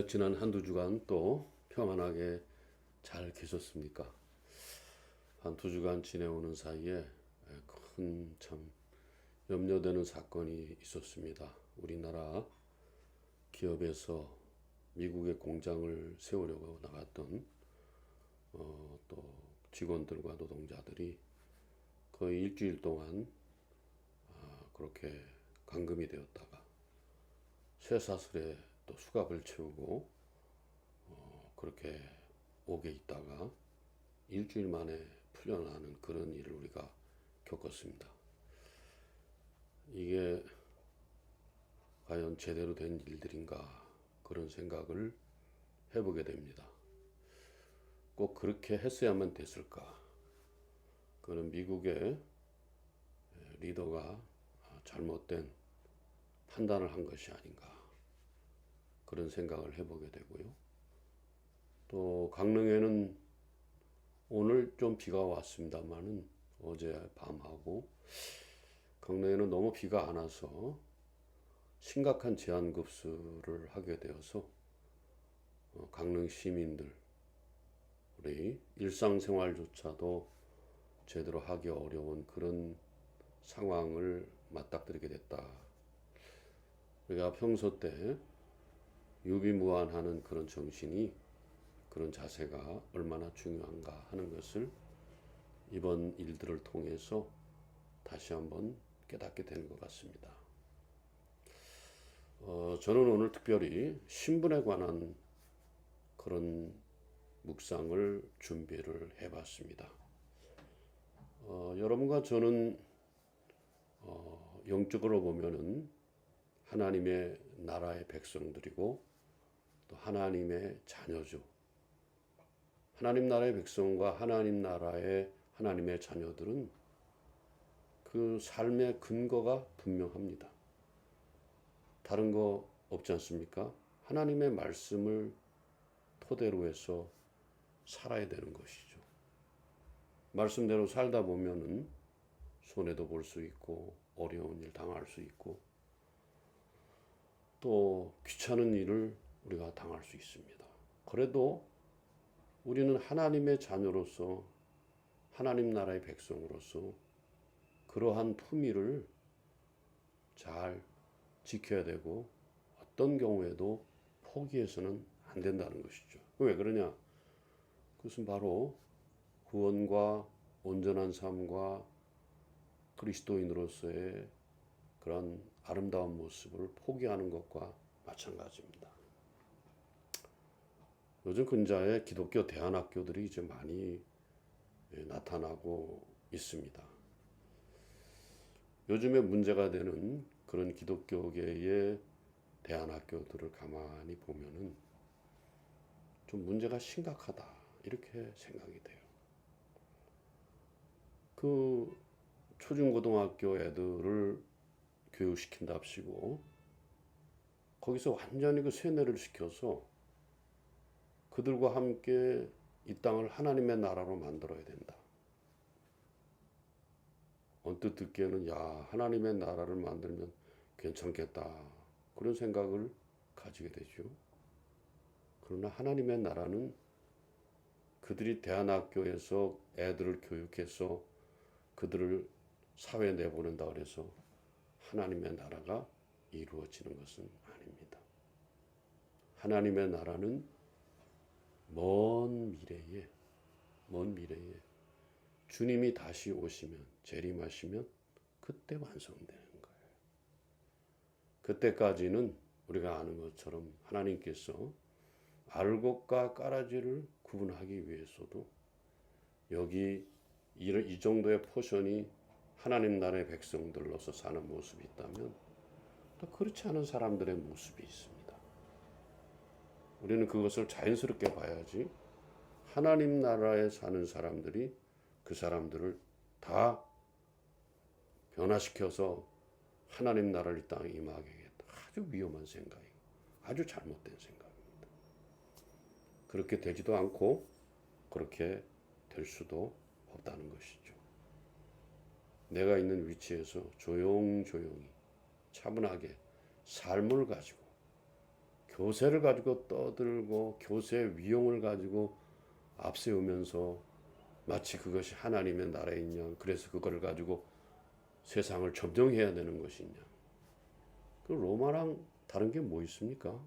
지난 한두 주간 또 평안하게 잘 계셨습니까? 한두 주간 지내오는 사이에 큰 참 염려되는 사건이 있었습니다. 우리나라 기업에서 미국에 공장을 세우려고 나갔던 또 직원들과 노동자들이 거의 일주일 동안 그렇게 감금이 되었다가 쇠사슬에 또 수갑을 채우고 그렇게 옥에 있다가 일주일 만에 풀려나는 그런 일을 우리가 겪었습니다. 이게 과연 제대로 된 일들인가 그런 생각을 해보게 됩니다. 꼭 그렇게 했어야만 됐을까? 그는 미국의 리더가 잘못된 판단을 한 것이 아닌가 그런 생각을 해보게 되고요. 또 강릉에는 오늘 좀 비가 왔습니다만은 어제 밤하고 강릉에는 너무 비가 안 와서 심각한 제한급수를 하게 되어서 강릉 시민들 우리 일상생활조차도 제대로 하기 어려운 그런 상황을 맞닥뜨리게 됐다. 우리가 평소 때 유비무환하는 그런 정신이 그런 자세가 얼마나 중요한가 하는 것을 이번 일들을 통해서 다시 한번 깨닫게 되는 것 같습니다. 저는 오늘 특별히 신분에 관한 그런 묵상을 준비를 해봤습니다. 여러분과 저는 영적으로 보면은 하나님의 나라의 백성들이고 또 하나님의 자녀죠. 하나님 나라의 백성과 하나님 나라의 하나님의 자녀들은 그 삶의 근거가 분명합니다. 다른 거 없지 않습니까? 하나님의 말씀을 토대로 해서 살아야 되는 것이죠. 말씀대로 살다 보면은 손해도 볼 수 있고 어려운 일 당할 수 있고 또 귀찮은 일을 우리가 당할 수 있습니다. 그래도 우리는 하나님의 자녀로서 하나님 나라의 백성으로서 그러한 품위를 잘 지켜야 되고 어떤 경우에도 포기해서는 안 된다는 것이죠. 왜 그러냐? 그것은 바로 구원과 온전한 삶과 그리스도인으로서의 그런 아름다운 모습을 포기하는 것과 마찬가지입니다. 요즘 근자에 기독교 대안학교들이 이제 많이 나타나고 있습니다. 요즘에 문제가 되는 그런 기독교계의 대안학교들을 가만히 보면은 좀 문제가 심각하다 이렇게 생각이 돼요. 그 초중고등학교 애들을 교육시킨답시고 거기서 완전히 그 세뇌를 시켜서 그들과 함께 이 땅을 하나님의 나라로 만들어야 된다. 언뜻 듣기에는 야 하나님의 나라를 만들면 괜찮겠다 그런 생각을 가지게 되죠. 그러나 하나님의 나라는 그들이 대안학교에서 애들을 교육해서 그들을 사회에 내보낸다 그래서 하나님의 나라가 이루어지는 것은 아닙니다. 하나님의 나라는 먼 미래에 주님이 다시 오시면 재림하시면 그때 완성되는 거예요. 그때까지는 우리가 아는 것처럼 하나님께서 알곡과 까라지를 구분하기 위해서도 여기 이 정도의 포션이 하나님 나라의 백성들로서 사는 모습이 있다면 또 그렇지 않은 사람들의 모습이 있습니다. 우리는 그것을 자연스럽게 봐야지 하나님 나라에 사는 사람들이 그 사람들을 다 변화시켜서 하나님 나라를 이 땅에 임하게 하겠다. 아주 위험한 생각이고 아주 잘못된 생각입니다. 그렇게 되지도 않고 그렇게 될 수도 없다는 것이죠. 내가 있는 위치에서 조용조용히 차분하게 삶을 가지고 교세를 가지고 떠들고 교세 위용을 가지고 앞세우면서 마치 그것이 하나님의 나라인 양, 그래서 그거를 가지고 세상을 점령해야 되는 것이냐. 그 로마랑 다른 게 뭐 있습니까?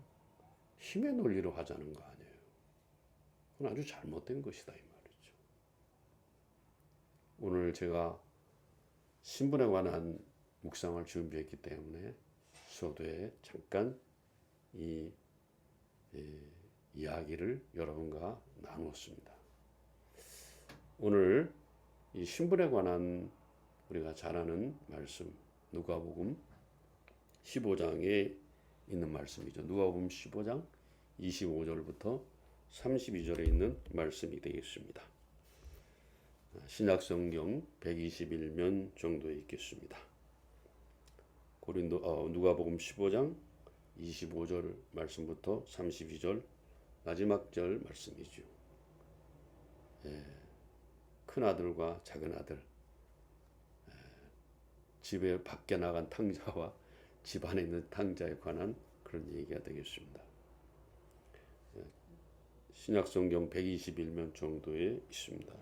힘의 논리로 하자는 거 아니에요. 그건 아주 잘못된 것이다 이 말이죠. 오늘 제가 신분에 관한 묵상을 준비했기 때문에 서두에 잠깐 이 이야기를 여러분과 나누었습니다. 오늘 이 신분에 관한 우리가 잘 아는 말씀, 누가복음 15장에 있는 말씀이죠. 누가복음 15장 25절부터 32절에 있는 말씀이 되겠습니다. 신약성경 121면 정도에 있겠습니다. 누가복음 15장 25절 말씀부터 32절 마지막 절 말씀이죠. 큰 아들과 작은 아들, 집에 밖에 나간 탕자와 집 안에 있는 탕자에 관한 그런 얘기가 되겠습니다. 신약성경 121면 정도에 있습니다.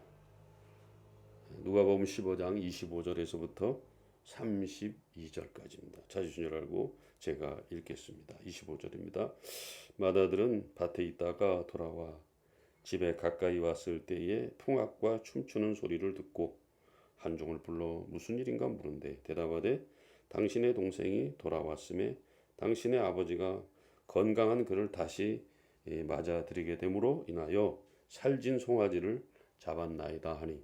누가복음 15장 25절에서부터 32절까지입니다. 찾으신 줄 알고 제가 읽겠습니다. 25절입니다. 맏아들은 밭에 있다가 돌아와 집에 가까이 왔을 때에 풍악과 춤추는 소리를 듣고 한 종을 불러 무슨 일인가 물은데 대답하되 당신의 동생이 돌아왔음에 당신의 아버지가 건강한 그를 다시 맞아들이게 됨으로 인하여 살진 송아지를 잡았나이다 하니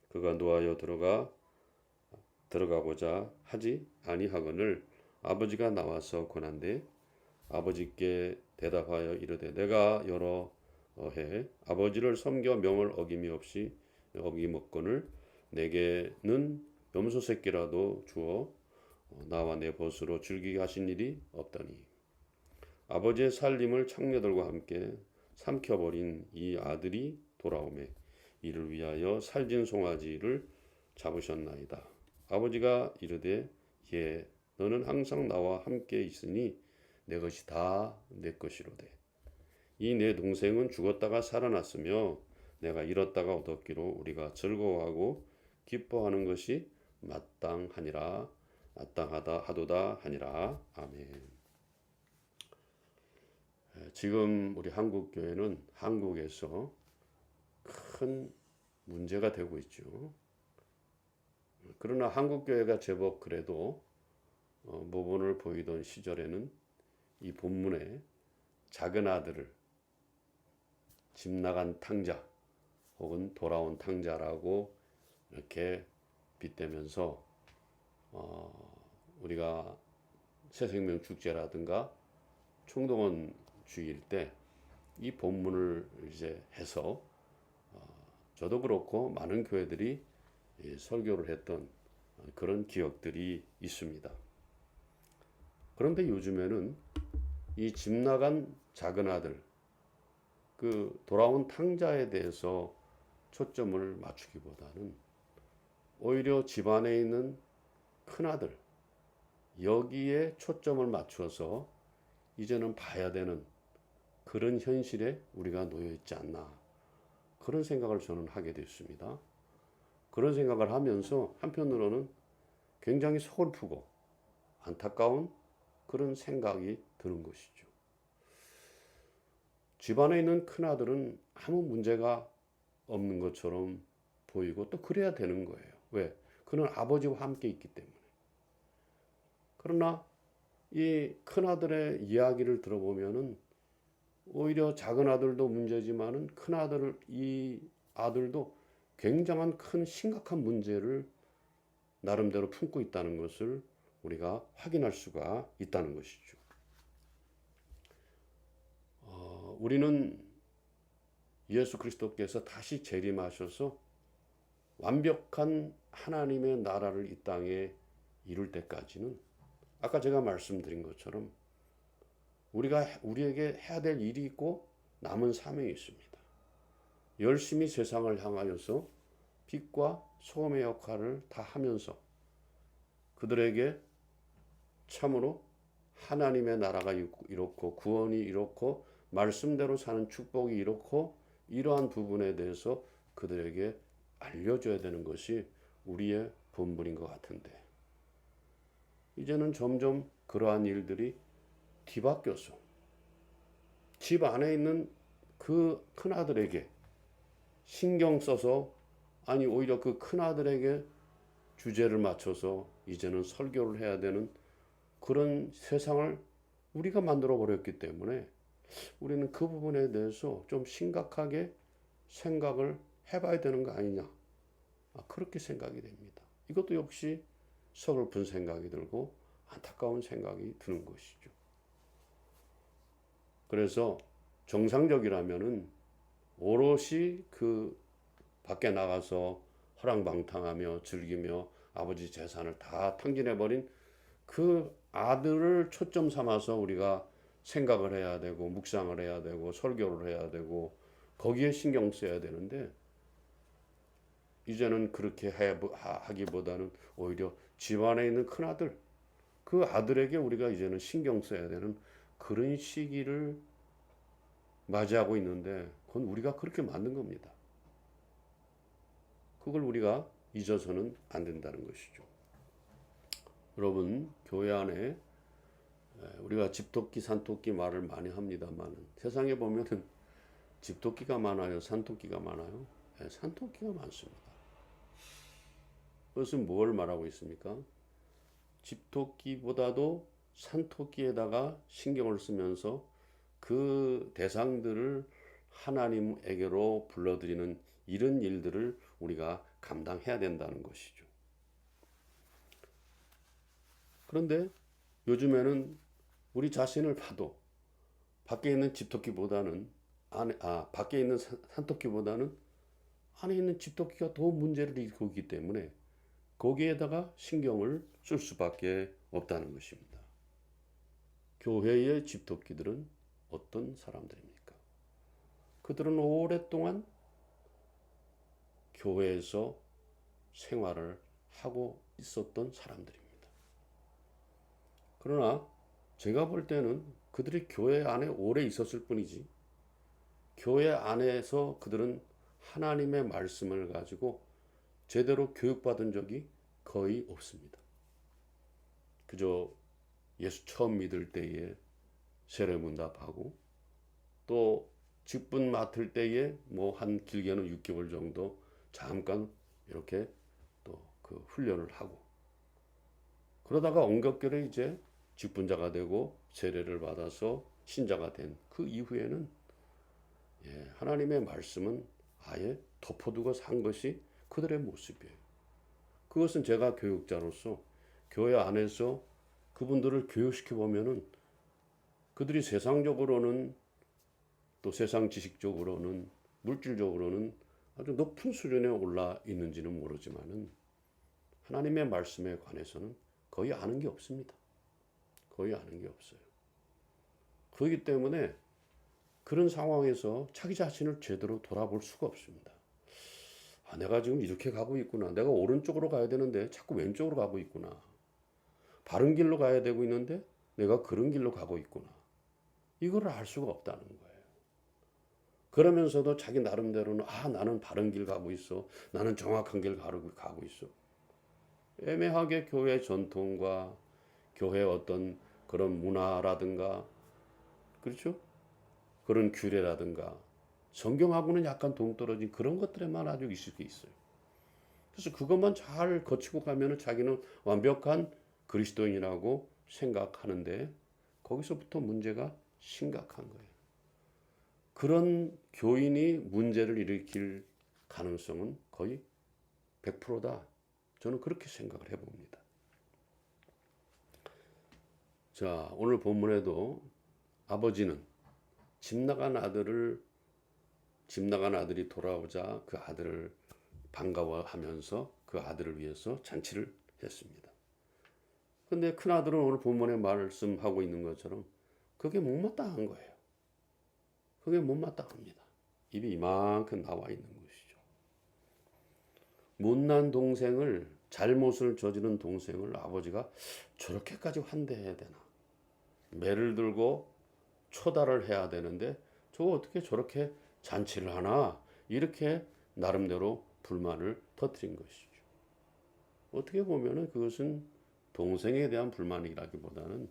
그가 노하여 들어가고자 하지 아니하거늘 아버지가 나와서 권한대 아버지께 대답하여 이르되 내가 여러 해 아버지를 섬겨 명을 어김없거늘 내게는 염소 새끼라도 주어 나와 내 벗으로 즐기게 하신 일이 없다니 아버지의 살림을 창녀들과 함께 삼켜버린 이 아들이 돌아오매 이를 위하여 살진 송아지를 잡으셨나이다. 아버지가 이르되 예 너는 항상 나와 함께 있으니 내 것이 다 내 것이로되 이 내 동생은 죽었다가 살아났으며 내가 잃었다가 얻었기로 우리가 즐거워하고 기뻐하는 것이 마땅하니라 마땅하다 하도다 하니라. 아멘. 지금 우리 한국교회는 한국에서 큰 문제가 되고 있죠. 그러나 한국교회가 제법 그래도 모본을 보이던 시절에는 이 본문에 작은 아들을 집 나간 탕자 혹은 돌아온 탕자라고 이렇게 빗대면서 우리가 새생명 축제라든가 총동원 주일 때 이 본문을 이제 해서 저도 그렇고 많은 교회들이 설교를 했던 그런 기억들이 있습니다. 그런데 요즘에는 이 집 나간 작은 아들, 그 돌아온 탕자에 대해서 초점을 맞추기보다는 오히려 집안에 있는 큰 아들, 여기에 초점을 맞추어서 이제는 봐야 되는 그런 현실에 우리가 놓여 있지 않나. 그런 생각을 저는 하게 됐습니다. 그런 생각을 하면서 한편으로는 굉장히 서글프고 안타까운 그런 생각이 드는 것이죠. 집안에 있는 큰아들은 아무 문제가 없는 것처럼 보이고 또 그래야 되는 거예요. 왜? 그는 아버지와 함께 있기 때문에. 그러나 이 큰아들의 이야기를 들어보면은 오히려 작은 아들도 문제지만은 이 아들도 굉장한 큰 심각한 문제를 나름대로 품고 있다는 것을 우리가 확인할 수가 있다는 것이죠. 우리는 예수 그리스도께서 다시 재림하셔서 완벽한 하나님의 나라를 이 땅에 이룰 때까지는 아까 제가 말씀드린 것처럼 우리에게 해야 될 일이 있고 남은 사명이 있습니다. 열심히 세상을 향하여서 빛과 소금의 역할을 다 하면서 그들에게 참으로 하나님의 나라가 이렇고 구원이 이렇고 말씀대로 사는 축복이 이렇고 이러한 부분에 대해서 그들에게 알려줘야 되는 것이 우리의 본분인 것 같은데 이제는 점점 그러한 일들이 뒤바뀌어서 집 안에 있는 그 큰아들에게 신경 써서 아니 오히려 그 큰아들에게 주제를 맞춰서 이제는 설교를 해야 되는 그런 세상을 우리가 만들어 버렸기 때문에 우리는 그 부분에 대해서 좀 심각하게 생각을 해봐야 되는 거 아니냐. 그렇게 생각이 됩니다. 이것도 역시 서글픈 생각이 들고 안타까운 생각이 드는 것이죠. 그래서 정상적이라면은 오롯이 그 밖에 나가서 허랑방탕하며 즐기며 아버지 재산을 다 탕진해버린 그 아들을 초점 삼아서 우리가 생각을 해야 되고 묵상을 해야 되고 설교를 해야 되고 거기에 신경 써야 되는데 이제는 그렇게 하기보다는 오히려 집안에 있는 큰아들 그 아들에게 우리가 이제는 신경 써야 되는 그런 시기를 맞이하고 있는데 그건 우리가 그렇게 만든 겁니다. 그걸 우리가 잊어서는 안 된다는 것이죠. 여러분 교회 안에 우리가 집토끼 산토끼 말을 많이 합니다만 세상에 보면은 집토끼가 많아요 산토끼가 많아요? 산토끼가 많습니다. 그것은 뭘 말하고 있습니까? 집토끼보다도 산토끼에다가 신경을 쓰면서 그 대상들을 하나님에게로 불러들이는 이런 일들을 우리가 감당해야 된다는 것이죠. 그런데 요즘에는 우리 자신을 봐도 밖에 있는 집토끼보다는 밖에 있는 산토끼보다는 안에 있는 집토끼가 더 문제를 일으키고 있기 때문에 거기에다가 신경을 쓸 수밖에 없다는 것입니다. 교회의 집토끼들은 어떤 사람들입니까? 그들은 오랫동안 교회에서 생활을 하고 있었던 사람들입니다. 그러나 제가 볼 때는 그들이 교회 안에 오래 있었을 뿐이지 교회 안에서 그들은 하나님의 말씀을 가지고 제대로 교육받은 적이 거의 없습니다. 그저 예수 처음 믿을 때에 세례문답하고 또 직분 맡을 때에 뭐 한 길게는 6개월 정도 잠깐 이렇게 또 그 훈련을 하고 그러다가 엉겁결에 이제 직분자가 되고 세례를 받아서 신자가 된 그 이후에는 하나님의 말씀은 아예 덮어두고 산 것이 그들의 모습이에요. 그것은 제가 교육자로서 교회 안에서 그분들을 교육시켜 보면은 그들이 세상적으로는 또 세상 지식적으로는 물질적으로는 아주 높은 수준에 올라 있는지는 모르지만은 하나님의 말씀에 관해서는 거의 아는 게 없습니다. 거의 아는 게 없어요. 그렇기 때문에 그런 상황에서 자기 자신을 제대로 돌아볼 수가 없습니다. 내가 지금 이렇게 가고 있구나. 내가 오른쪽으로 가야 되는데 자꾸 왼쪽으로 가고 있구나. 바른 길로 가야 되고 있는데 내가 그런 길로 가고 있구나. 이걸 알 수가 없다는 거예요. 그러면서도 자기 나름대로는 나는 바른 길 가고 있어. 나는 정확한 길 가고 있어. 애매하게 교회 전통과 교회 어떤 그런 문화라든가 그렇죠? 그런 규례라든가 성경하고는 약간 동떨어진 그런 것들에만 아주 있을 수 있어요. 그래서 그것만 잘 거치고 가면은 자기는 완벽한 그리스도인이라고 생각하는데 거기서부터 문제가 심각한 거예요. 그런 교인이 문제를 일으킬 가능성은 거의 100%다. 저는 그렇게 생각을 해봅니다. 자, 오늘 본문에도 아버지는 집 나간 아들이 돌아오자 그 아들을 반가워하면서 그 아들을 위해서 잔치를 했습니다. 근데 큰 아들은 오늘 본문에 말씀하고 있는 것처럼 그게 못마땅한 거예요. 그게 못마땅합니다. 입이 이만큼 나와 있는 것이죠. 못난 동생을 잘못을 저지른 동생을 아버지가 저렇게까지 환대해야 되나? 매를 들고 초달을 해야 되는데 저거 어떻게 저렇게 잔치를 하나 이렇게 나름대로 불만을 터뜨린 것이죠. 어떻게 보면은 그것은 동생에 대한 불만이라기보다는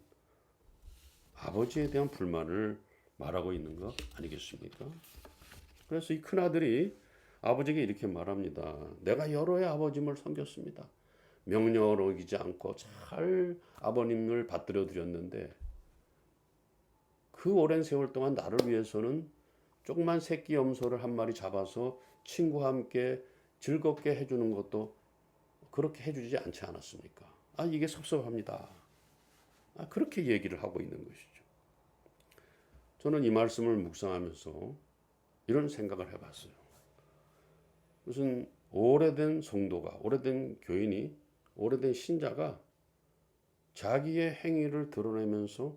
아버지에 대한 불만을 말하고 있는 거 아니겠습니까? 그래서 이 큰아들이 아버지에게 이렇게 말합니다. 내가 여러 해 아버님을 섬겼습니다. 명령을 어기지 않고 잘 아버님을 받들여 드렸는데 그 오랜 세월 동안 나를 위해서는 조그만 새끼 염소를 한 마리 잡아서 친구와 함께 즐겁게 해주는 것도 그렇게 해주지 않지 않았습니까? 이게 섭섭합니다. 그렇게 얘기를 하고 있는 것이죠. 저는 이 말씀을 묵상하면서 이런 생각을 해봤어요. 무슨 오래된 성도가, 오래된 교인이, 오래된 신자가 자기의 행위를 드러내면서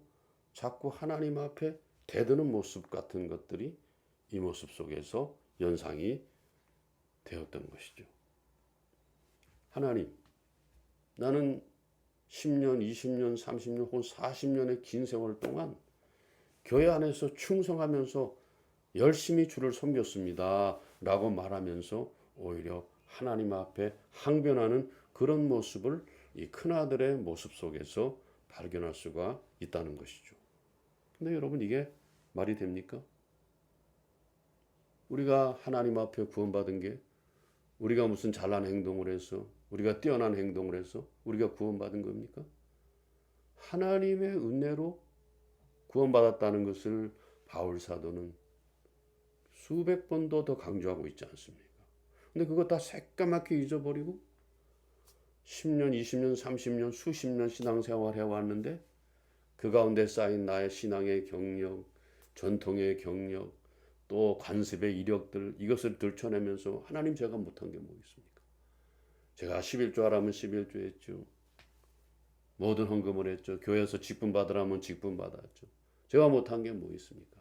자꾸 하나님 앞에 대드는 모습 같은 것들이 이 모습 속에서 연상이 되었던 것이죠. 하나님, 나는 10년, 20년, 30년 혹은 40년의 긴 세월 동안 교회 안에서 충성하면서 열심히 주를 섬겼습니다. 라고 말하면서 오히려 하나님 앞에 항변하는 그런 모습을 이 큰아들의 모습 속에서 발견할 수가 있다는 것이죠. 근데 여러분 이게 말이 됩니까? 우리가 하나님 앞에 구원받은 게 우리가 무슨 잘난 행동을 해서 우리가 뛰어난 행동을 해서 우리가 구원받은 겁니까? 하나님의 은혜로 구원받았다는 것을 바울 사도는 수백 번도 더 강조하고 있지 않습니까? 근데 그거 다 새까맣게 잊어버리고 10년, 20년, 30년, 수십 년 신앙생활 해왔는데 그 가운데 쌓인 나의 신앙의 경력, 전통의 경력, 또 관습의 이력들 이것을 들춰내면서 하나님 제가 못한 게 뭐 있습니까? 제가 11조 하라면 11조 했죠. 모든 헌금을 했죠. 교회에서 직분 받으라면 직분 받았죠. 제가 못한 게 뭐 있습니까?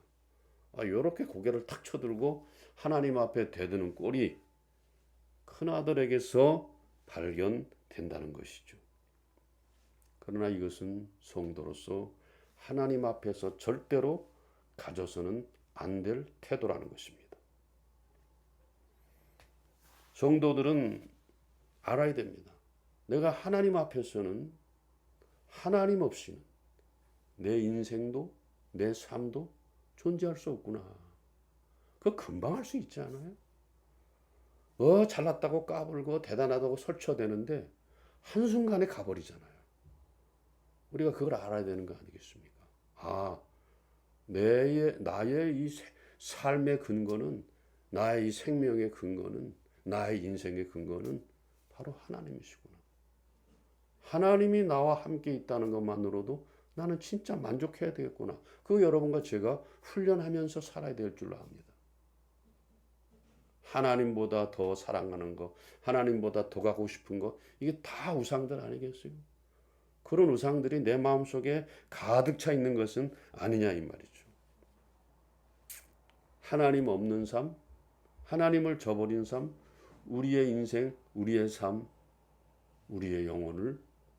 이렇게 고개를 탁 쳐들고 하나님 앞에 대드는 꼴이 큰아들에게서 발견된다는 것이죠. 그러나 이것은 성도로서 하나님 앞에서 절대로 가져서는 안 될 태도라는 것입니다. 성도들은 알아야 됩니다. 내가 하나님 앞에서는 하나님 없이는 내 인생도 내 삶도 존재할 수 없구나. 그거 금방 할 수 있지 않아요? 잘났다고 까불고 대단하다고 설쳐대는데 한순간에 가버리잖아요. 우리가 그걸 알아야 되는 거 아니겠습니까? 나의 이 삶의 근거는, 나의 이 생명의 근거는, 나의 인생의 근거는 바로 하나님이시구나. 하나님이 나와 함께 있다는 것만으로도 나는 진짜 만족해야 되겠구나. 그거 여러분과 제가 훈련하면서 살아야 될 줄로 압니다. 하나님보다 더 사랑하는 것, 하나님보다 더 가고 싶은 것, 이게 다 우상들 아니겠어요? 그런 우상들이 내 마음속에 가득 차 있는 것은 아니냐 이 말이죠. 하나님 없는 삶, 하나님을 저버린 삶, 우리의 인생, 우리의 삶, 우리의 영혼을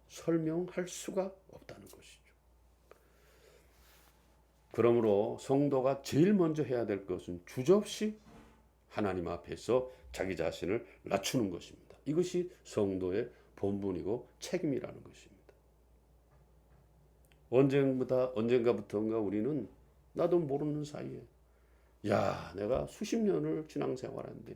설명할 수가 없다는 것이죠. 그러므로 성도가 제일 먼저 해야 될 것은 주저없이 하나님 앞에서 자기 자신을 낮추는 것입니다. 이것이 성도의 본분이고 책임이라는 것입니다. 언젠가부터인가 우리는 나도 모르는 사이에 내가 수십 년을 신앙생활하는데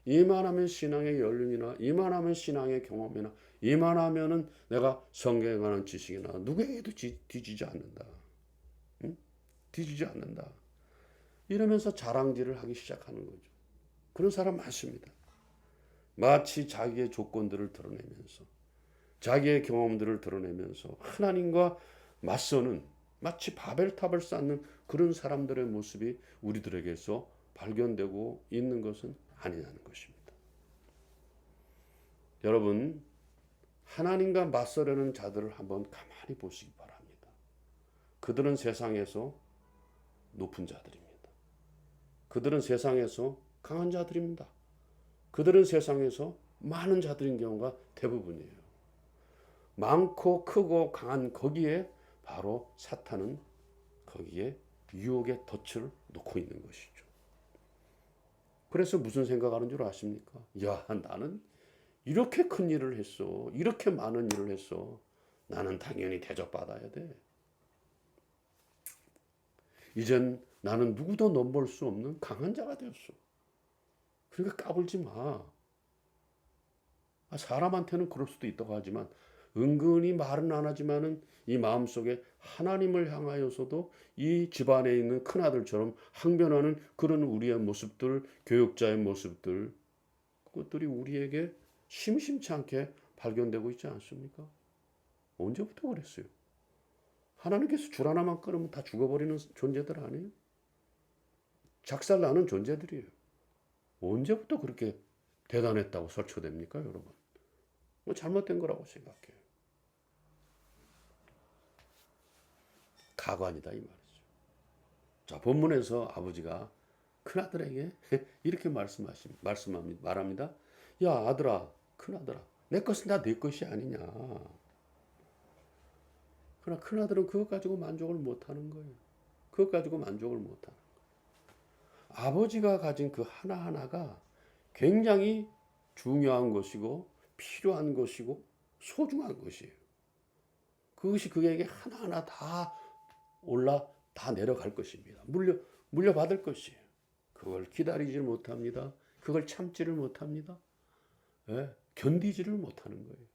이만하면 신앙의 연륜이나 이만하면 신앙의 경험이나 이만하면은 내가 성경에 관한 지식이나 누구에게도 뒤지지 않는다. 응? 뒤지지 않는다. 이러면서 자랑질을 하기 시작하는 거죠. 그런 사람 많습니다. 마치 자기의 조건들을 드러내면서 자기의 경험들을 드러내면서 하나님과 맞서는 마치 바벨탑을 쌓는 그런 사람들의 모습이 우리들에게서 발견되고 있는 것은 아니냐는 것입니다. 여러분, 하나님과 맞서려는 자들을 한번 가만히 보시기 바랍니다. 그들은 세상에서 높은 자들입니다. 그들은 세상에서 강한 자들입니다. 그들은 세상에서 많은 자들인 경우가 대부분이에요. 많고 크고 강한 거기에 바로 사탄은 거기에 유혹의 덫을 놓고 있는 것이죠. 그래서 무슨 생각하는 줄 아십니까? 야, 나는 이렇게 큰 일을 했어. 이렇게 많은 일을 했어. 나는 당연히 대접받아야 돼. 이젠 나는 누구도 넘볼 수 없는 강한 자가 되었어. 그러니까 까불지 마. 사람한테는 그럴 수도 있다고 하지만 은근히 말은 안 하지만은 이 마음속에 하나님을 향하여서도 이 집안에 있는 큰아들처럼 항변하는 그런 우리의 모습들, 교육자의 모습들, 그것들이 우리에게 심심치 않게 발견되고 있지 않습니까? 언제부터 그랬어요? 하나님께서 줄 하나만 끊으면 다 죽어버리는 존재들 아니에요? 작살나는 존재들이에요. 언제부터 그렇게 대단했다고 설쳐됩니까, 여러분? 잘못된 거라고 생각해요. 가관이다 이 말이죠. 자, 본문에서 아버지가 큰아들에게 이렇게 말합니다. 야, 아들아, 큰아들아, 내 것은 다 네 것이 아니냐. 그러나 큰아들은 그것 가지고 만족을 못하는 거예요. 그것 가지고 만족을 못하는 거예요. 아버지가 가진 그 하나하나가 굉장히 중요한 것이고 필요한 것이고 소중한 것이에요. 그것이 그에게 하나하나 다 다 내려갈 것입니다. 물려받을 것이에요. 그걸 기다리질 못합니다. 그걸 참지를 못합니다. 예, 견디지를 못하는 거예요.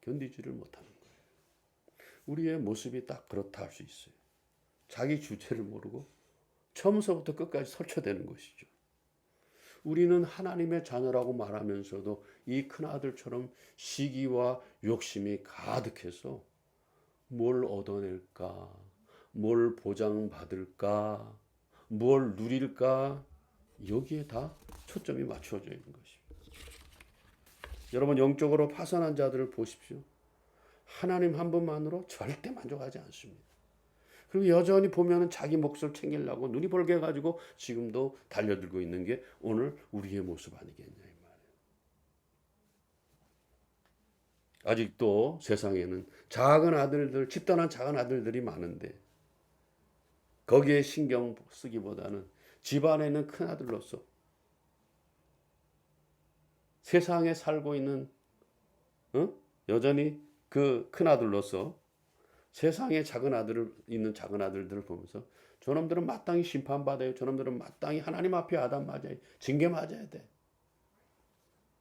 견디지를 못하는 거예요. 우리의 모습이 딱 그렇다 할 수 있어요. 자기 주체를 모르고 처음서부터 끝까지 설쳐대는 것이죠. 우리는 하나님의 자녀라고 말하면서도 이 큰아들처럼 시기와 욕심이 가득해서 뭘 얻어낼까, 뭘 보장받을까, 뭘 누릴까, 여기에 다 초점이 맞춰져 있는 것입니다. 여러분, 영적으로 파산한 자들을 보십시오. 하나님 한 분만으로 절대 만족하지 않습니다. 그리고 여전히 보면은 자기 몫을 챙기려고 눈이 벌게 해가지고 지금도 달려들고 있는 게 오늘 우리의 모습 아니겠냐 이 말이에요. 아직도 세상에는 작은 아들들, 집단한 작은 아들들이 많은데 거기에 신경 쓰기보다는 집안에 있는 큰 아들로서 세상에 살고 있는 여전히 그 큰 아들로서 세상에 있는 작은 아들들을 보면서 저놈들은 마땅히 심판받아요. 저놈들은 마땅히 하나님 앞에 아담 맞아요. 징계 맞아야 돼.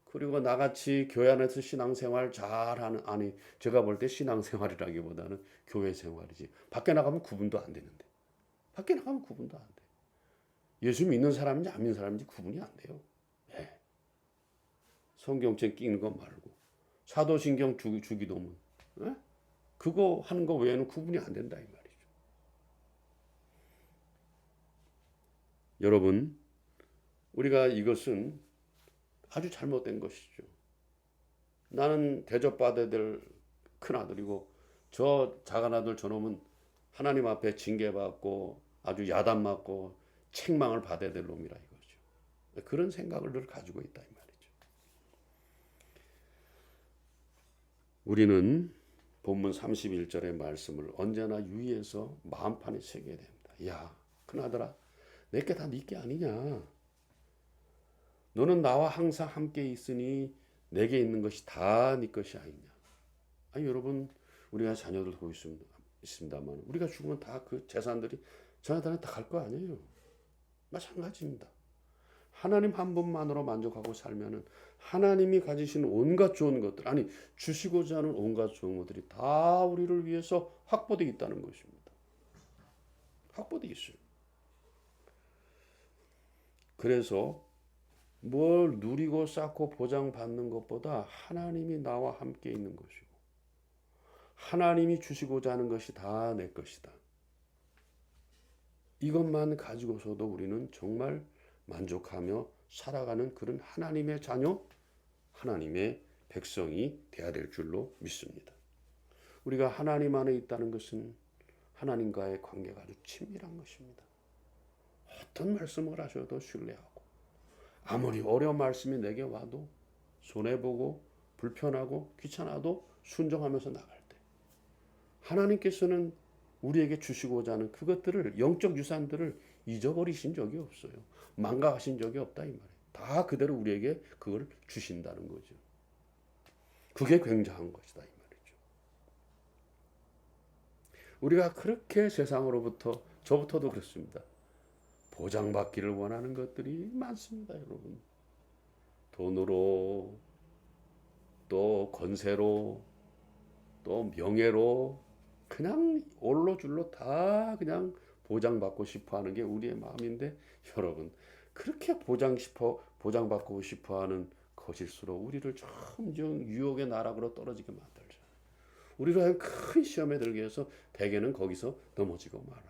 그리고 나같이 교회 안에서 신앙생활 잘하는, 아니 제가 볼 때 신앙생활이라기보다는 교회 생활이지. 밖에 나가면 구분도 안 되는데. 밖에 나가면 구분도 안 돼. 예수 믿는 사람인지 안 믿는 사람인지 구분이 안 돼요. 네. 성경책 끼는 거 말고 사도신경 주기도문 네? 그거 하는 거 외에는 구분이 안 된다 이 말이죠. 여러분, 우리가 이것은 아주 잘못된 것이죠. 나는 대접받아야 될 큰아들이고 저 작은아들 저놈은 하나님 앞에 징계받고 아주 야단맞고 책망을 받아야 될 놈이라 이거죠. 그런 생각을 늘 가지고 있다 이 말이죠. 우리는 본문 31절의 말씀을 언제나 유의해서 마음판에 새겨야 됩니다. 야, 큰아들아, 내게 다 네 게 아니냐. 너는 나와 항상 함께 있으니 내게 있는 것이 다 네 것이 아니냐. 아니 여러분, 우리가 자녀들 보고 있습니다만 우리가 죽으면 다 그 재산들이 자녀들한테 다 갈 거 아니에요. 마찬가지입니다. 하나님 한 분만으로 만족하고 살면은 하나님이 가지신 온갖 좋은 것들, 아니 주시고자 하는 온갖 좋은 것들이 다 우리를 위해서 확보되어 있다는 것입니다. 확보되어 있어요. 그래서 뭘 누리고 쌓고 보장받는 것보다 하나님이 나와 함께 있는 것이고 하나님이 주시고자 하는 것이 다 내 것이다. 이것만 가지고서도 우리는 정말 만족하며 살아가는 그런 하나님의 자녀, 하나님의 백성이 되어야 될 줄로 믿습니다. 우리가 하나님 안에 있다는 것은 하나님과의 관계가 아주 친밀한 것입니다. 어떤 말씀을 하셔도 신뢰하고 아무리 어려운 말씀이 내게 와도 손해보고 불편하고 귀찮아도 순종하면서 나갈 때 하나님께서는 우리에게 주시고자 하는 그것들을, 영적 유산들을 잊어버리신 적이 없어요. 망각하신 적이 없다 이 말이에요. 다 그대로 우리에게 그걸 주신다는 거죠. 그게 굉장한 것이다 이 말이죠. 우리가 그렇게 세상으로부터, 저부터도 그렇습니다. 보장받기를 원하는 것들이 많습니다, 여러분. 돈으로, 또 권세로, 또 명예로, 그냥 올로줄로 다 그냥 보장받고 싶어 하는 게 우리의 마음인데, 여러분, 그렇게 보장받고 싶어 하는 것일수록 우리를 점점 유혹의 나락으로 떨어지게 만들죠. 우리를 큰 시험에 들게 해서 대개는 거기서 넘어지고 말아요.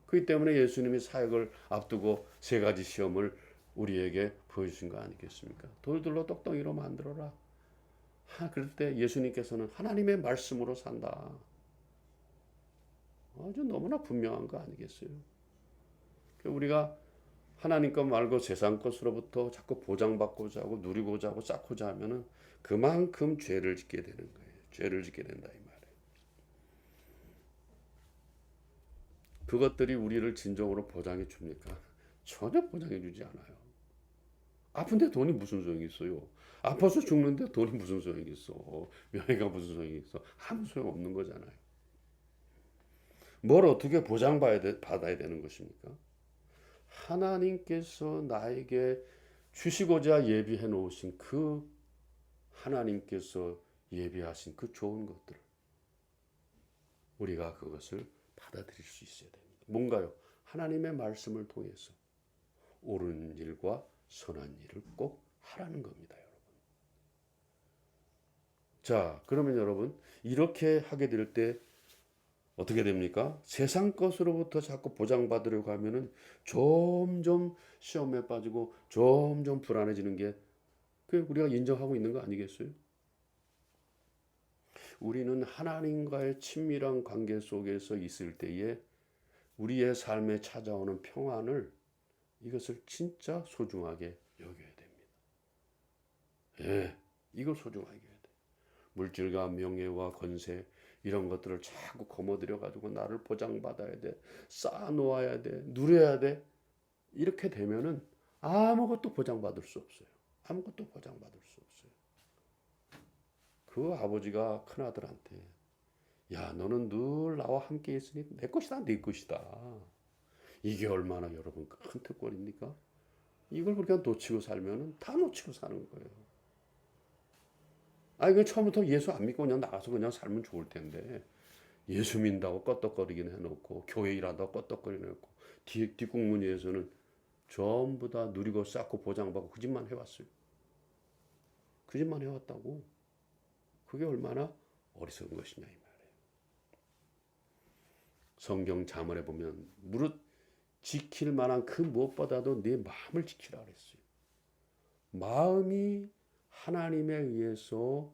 그렇기 때문에 예수님이 사역을 앞두고 세 가지 시험을 우리에게 보여주신 거 아니겠습니까? 돌들로 똑똑이로 만들어라. 그럴 때 예수님께서는 하나님의 말씀으로 산다. 아주 너무나 분명한 거 아니겠어요? 우리가 하나님 것 말고 세상 것으로부터 자꾸 보장받고자 하고 누리고자 하고 쌓고자 하면은 그만큼 죄를 짓게 되는 거예요. 죄를 짓게 된다 이 말이에요. 그것들이 우리를 진정으로 보장해 줍니까? 전혀 보장해 주지 않아요. 아픈데 돈이 무슨 소용이 있어요? 아파서 죽는데 돈이 무슨 소용이 있어? 명예가 무슨 소용이 있어? 아무 소용 없는 거잖아요. 뭘 어떻게 보장받아야 되는 것입니까? 하나님께서 나에게 주시고자 예비해 놓으신 그 하나님께서 예비하신 그 좋은 것들, 우리가 그것을 받아들일 수 있어야 됩니다. 뭔가요? 하나님의 말씀을 통해서 옳은 일과 선한 일을 꼭 하라는 겁니다, 여러분. 자, 그러면 여러분, 이렇게 하게 될 때 어떻게 됩니까? 세상 것으로부터 자꾸 보장받으려고 하면은 점점 시험에 빠지고 점점 불안해지는 게 우리가 인정하고 있는 거 아니겠어요? 우리는 하나님과의 친밀한 관계 속에서 있을 때에 우리의 삶에 찾아오는 평안을, 이것을 진짜 소중하게 여겨야 됩니다. 예, 이거 소중하게 여겨야 돼. 물질과 명예와 권세 이런 것들을 자꾸 거머들여 가지고 나를 보장받아야 돼, 쌓아놓아야 돼, 누려야 돼. 이렇게 되면은 아무것도 보장받을 수 없어요. 아무것도 보장받을 수 없어요. 그 아버지가 큰아들한테, 야, 너는 늘 나와 함께 있으니 내 것이다, 네 것이다. 이게 얼마나 여러분 큰 특권입니까? 이걸 우리가 놓치고 살면은 다 놓치고 사는 거예요. 그 처음부터 예수 안 믿고 그냥 나가서 그냥 살면 좋을 텐데, 예수 믿는다고 껐떡거리긴 해놓고, 교회 일한다고 껐떡거리긴 해놓고, 뒷국문위에서는 전부 다 누리고 쌓고 보장받고 그 짓만 해왔어요. 그 짓만 해왔다고. 그게 얼마나 어리석은 것이냐 이 말이에요. 성경 잠언에 보면 무릇 지킬 만한 그 무엇보다도 내 마음을 지키라 그랬어요. 마음이 하나님에 의해서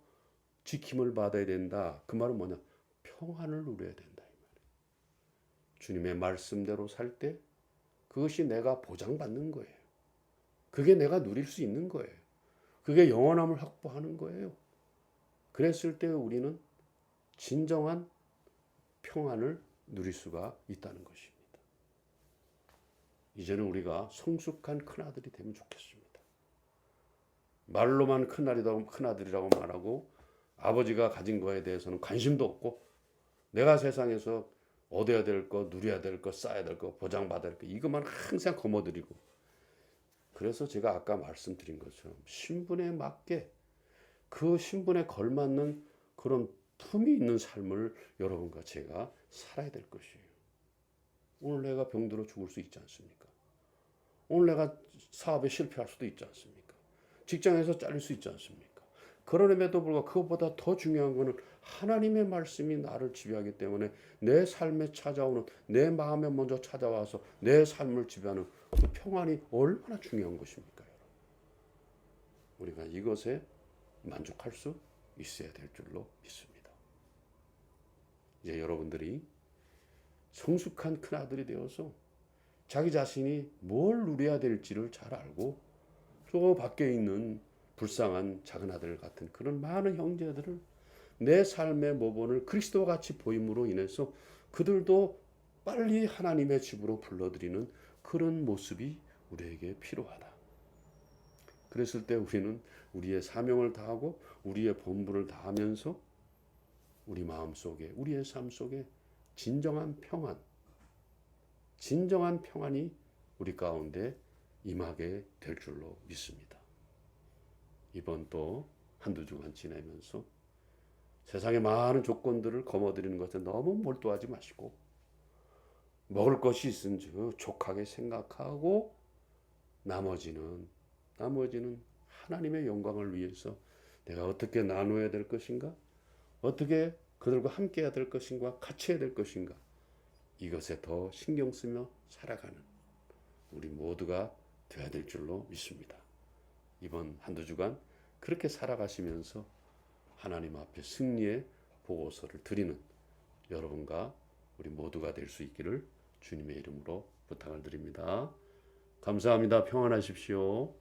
지킴을 받아야 된다. 그 말은 뭐냐? 평안을 누려야 된다 이 말이에요. 주님의 말씀대로 살 때 그것이 내가 보장받는 거예요. 그게 내가 누릴 수 있는 거예요. 그게 영원함을 확보하는 거예요. 그랬을 때 우리는 진정한 평안을 누릴 수가 있다는 것입니다. 이제는 우리가 성숙한 큰아들이 되면 좋겠습니다. 말로만 큰아들이라고 말하고 아버지가 가진 거에 대해서는 관심도 없고, 내가 세상에서 얻어야 될 거, 누려야 될 거, 쌓아야 될 거, 보장받아야 될 거, 이것만 항상 거머들이고. 그래서 제가 아까 말씀드린 것처럼 신분에 맞게, 그 신분에 걸맞는 그런 품이 있는 삶을 여러분과 제가 살아야 될 것이에요. 오늘 내가 병들어 죽을 수 있지 않습니까? 오늘 내가 사업에 실패할 수도 있지 않습니까? 직장에서 잘릴 수 있지 않습니까? 그럼에도 불구하고 그것보다 더 중요한 것은 하나님의 말씀이 나를 지배하기 때문에 내 삶에 찾아오는, 내 마음에 먼저 찾아와서 내 삶을 지배하는 그 평안이 얼마나 중요한 것입니까, 여러분? 우리가 이것에 만족할 수 있어야 될 줄로 믿습니다. 이제 여러분들이 성숙한 큰아들이 되어서 자기 자신이 뭘 누려야 될지를 잘 알고, 저 밖에 있는 불쌍한 작은 아들 같은 그런 많은 형제들을 내 삶의 모본을 그리스도와 같이 보임으로 인해서 그들도 빨리 하나님의 집으로 불러들이는 그런 모습이 우리에게 필요하다. 그랬을 때 우리는 우리의 사명을 다하고 우리의 본분을 다하면서 우리 마음속에, 우리의 삶 속에 진정한 평안이 우리 가운데 임하게 될 줄로 믿습니다. 이번 또 한두 주간 지내면서 세상의 많은 조건들을 거머들이는 것에 너무 몰두하지 마시고 먹을 것이 있은즉 족하게 생각하고 나머지는 하나님의 영광을 위해서 내가 어떻게 나누어야 될 것인가? 어떻게 그들과 함께 해야 될 것인가? 같이 해야 될 것인가? 이것에 더 신경 쓰며 살아가는 우리 모두가 되어야 될 줄로 믿습니다. 이번 한두 주간 그렇게 살아가시면서 하나님 앞에 승리의 보고서를 드리는 여러분과 우리 모두가 될 수 있기를 주님의 이름으로 부탁을 드립니다. 감사합니다. 평안하십시오.